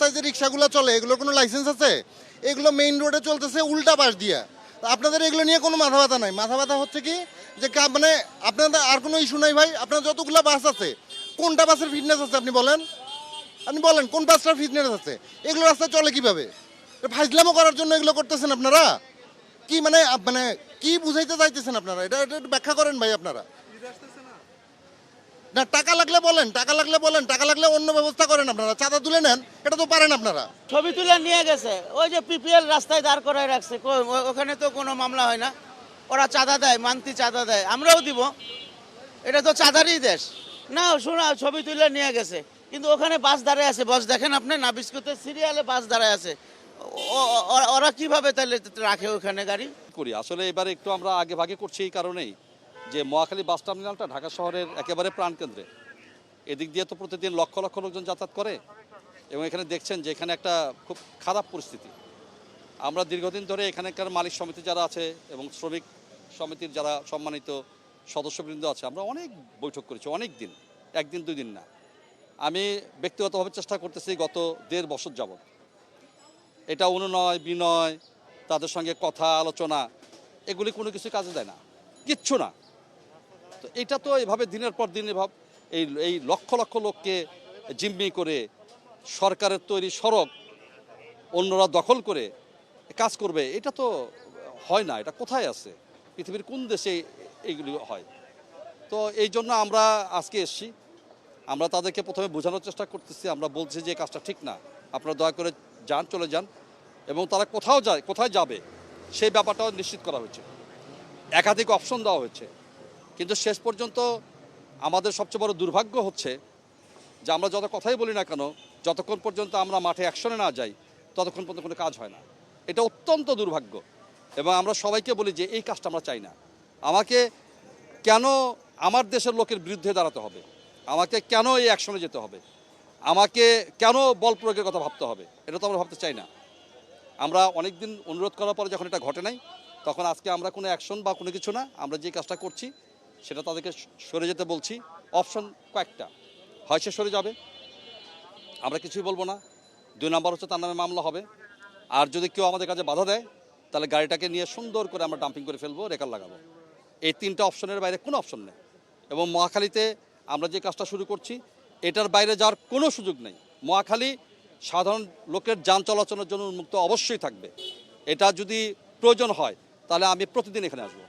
রাস্তায় যে রিক্সাগুলো চলে এগুলোর কোনো লাইসেন্স আছে? এগুলো মেইন রোডে চলতেছে উল্টা পাশ দিয়া। তো আপনাদের এগুলো নিয়ে কোনো মাথা ব্যথা নাই। মাথা ব্যথা হচ্ছে কি যে মানে আপনাদের আর কোনো ইস্যু নাই ভাই। আপনার যতগুলো বাস আছে কোনটা বাসের ফিটনেস আছে আপনি বলেন? আপনি বলেন কোন বাসটার ফিটনেস আছে? এগুলো রাস্তায় চলে কিভাবে? ফাইজলামো করার জন্য এগুলো করতেছেন আপনারা? কি মানে মানে কি বুঝাইতে চাইতেছেন আপনারা? এটা এটা একটু ব্যাখ্যা করেন ভাই আপনারা। না টাকা লাগলে বলেন, টাকা লাগলে বলেন, টাকা লাগলে অন্য ব্যবস্থা করেন আপনারা। চাঁদা তুলে নেন, এটা তো পারেন আপনারা। ছবি তুলে নিয়ে গেছে, ওই যে পিপিএল রাস্তায় দাঁড় করায় রাখছে, ওখানে তো কোনো মামলা হয় না। ওরা চাঁদা দেয়, মান্থলি চাঁদা দেয়, আমরাও দিব। এটা তো চাঁদারই দেশ না। শোনা, ছবি তুলে নিয়ে গেছে, কিন্তু ওখানে বাস দাঁড়ায় আছে। বস দেখেন আপনি, না বিস্কুটের সিরিয়ালে বাস দাঁড়ায় আছে। ওরা কিভাবে তাহলে রাখে ওখানে গাড়ি? করি আসলে এবারে একটু আমরা আগে ভাগে করছি এই কারণেই যে মহাখালী বাস টার্মিনালটা ঢাকা শহরের একেবারে প্রাণকেন্দ্রে। এদিক দিয়ে তো প্রতিদিন লক্ষ লক্ষ লোকজন যাতায়াত করে এবং এখানে দেখছেন যে এখানে একটা খুব খারাপ পরিস্থিতি। আমরা দীর্ঘদিন ধরে এখানকার মালিক সমিতি যারা আছে এবং শ্রমিক সমিতির যারা সম্মানিত সদস্যবৃন্দ আছে, আমরা অনেক বৈঠক করেছি, অনেক দিন, একদিন দুই দিন না। আমি ব্যক্তিগতভাবে চেষ্টা করতেছি গত 1.5 বছর যাবৎ। এটা অনুনয় বিনয়, তাদের সঙ্গে কথা আলোচনা, এগুলি কোনো কিছু কাজে দেয় না, কিচ্ছু না। তো এটা তো এভাবে দিনের পর দিন এভাবে এই লক্ষ লক্ষ লোককে জিম্মি করে সরকারের তৈরি সড়ক অন্যরা দখল করে কাজ করবে, এটা তো হয় না। এটা কোথায় আছে? পৃথিবীর কোন দেশে এইগুলি হয়? তো এই জন্য আমরা আজকে এসেছি। আমরা তাদেরকে প্রথমে বোঝানোর চেষ্টা করতেছি, আমরা বলছি যে কাজটা ঠিক না, আপনারা দয়া করে যান, চলে যান। এবং তারা কোথায় যাবে সেই ব্যাপারটাও নিশ্চিত করা হয়েছে, একাধিক অপশন দেওয়া হয়েছে। কিন্তু শেষ পর্যন্ত আমাদের সবচেয়ে বড় দুর্ভাগ্য হচ্ছে যে আমরা যত কথাই বলি না কেন, যতক্ষণ পর্যন্ত আমরা মাঠে অ্যাকশনে না যাই ততক্ষণ পর্যন্ত কোনো কাজ হয় না। এটা অত্যন্ত দুর্ভাগ্য। এবং আমরা সবাইকে বলি যে এই কাজটা আমরা চাই না। আমাকে কেন আমার দেশের লোকের বিরুদ্ধে দাঁড়াতে হবে? আমাকে কেন এই অ্যাকশনে যেতে হবে? আমাকে কেন বল প্রয়োগের কথা ভাবতে হবে? এটা তো আমরা ভাবতে চাই না। আমরা অনেক দিন অনুরোধ করার পরে যখন এটা ঘটে নাই, তখন আজকে আমরা কোনো অ্যাকশন বা কোনো কিছু না, আমরা যে কাজটা করছি সেটা তাদেরকে সরে যেতে বলছি। অপশন কয়েকটা, হয় সে সরে যাবে, আমরা কিছুই বলবো না। 2 নম্বর হচ্ছে তার নামে মামলা হবে। আর যদি কেউ আমাদের কাছে বাধা দেয় তাহলে গাড়িটাকে নিয়ে সুন্দর করে আমরা ডাম্পিং করে ফেলবো, রেকার লাগাবো। এই 3টা অপশনের বাইরে কোনো অপশন নেই। এবং মহাখালীতে আমরা যে কাজটা শুরু করছি এটার বাইরে যাওয়ার কোনো সুযোগ নেই। মহাখালী সাধারণ লোকের যান চলাচলের জন্য উন্মুক্ত অবশ্যই থাকবে। এটা যদি প্রয়োজন হয় তাহলে আমি প্রতিদিন এখানে আসবো।